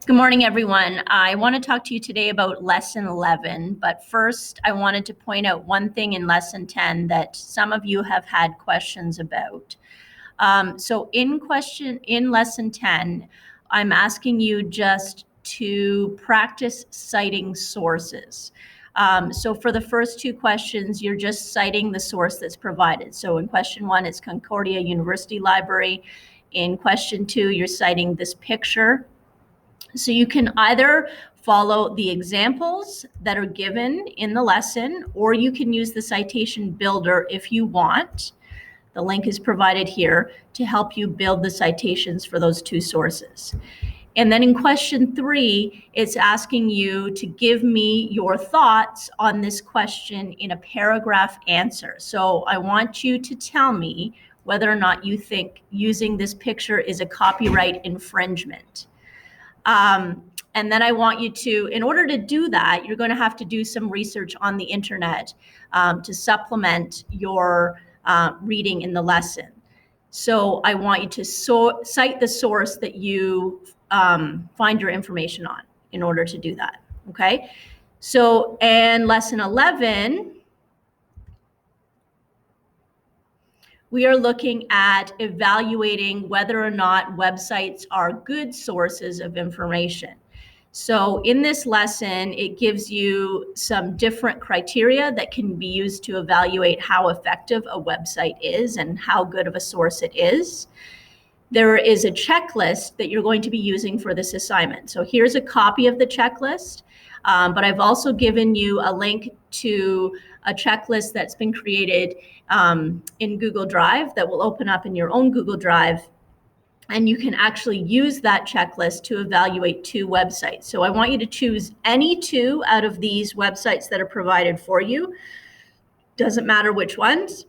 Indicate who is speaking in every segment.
Speaker 1: Good morning, everyone. I want to talk to you today about Lesson 11, but first I wanted to point out one thing in Lesson 10 that some of you have had questions about. So in Lesson 10, I'm asking you just to practice citing sources. So for the first two questions, you're just citing the source that's provided. So in question 1, it's Concordia University Library. In question 2, you're citing this picture. So you can either follow the examples that are given in the lesson, or you can use the citation builder if you want. The link is provided here to help you build the citations for those two sources. And then in question 3, it's asking you to give me your thoughts on this question in a paragraph answer. So I want you to tell me whether or not you think using this picture is a copyright infringement. And then I want you to, in order to do that, you're going to have to do some research on the internet to supplement your reading in the lesson. So I want you to cite the source that you find your information on in order to do that. Okay. So in Lesson 11, we are looking at evaluating whether or not websites are good sources of information. So in this lesson, it gives you some different criteria that can be used to evaluate how effective a website is and how good of a source it is. There is a checklist that you're going to be using for this assignment. So here's a copy of the checklist, but I've also given you a link to a checklist that's been created in Google Drive that will open up in your own Google Drive. And you can actually use that checklist to evaluate two websites. So I want you to choose any two out of these websites that are provided for you. Doesn't matter which ones.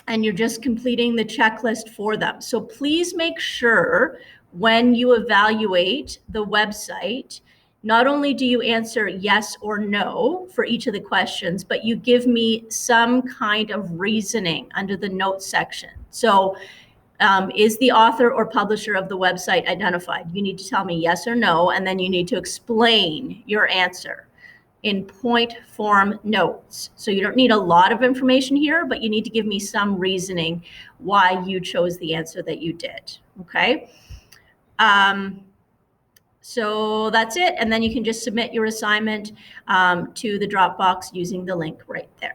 Speaker 1: And you're just completing the checklist for them. So please make sure when you evaluate the website, not only do you answer yes or no for each of the questions, but you give me some kind of reasoning under the notes section. So is the author or publisher of the website identified? You need to tell me yes or no, and then you need to explain your answer in point form notes. So you don't need a lot of information here, but you need to give me some reasoning why you chose the answer that you did, okay? So that's it, and then you can just submit your assignment to the Dropbox using the link right there.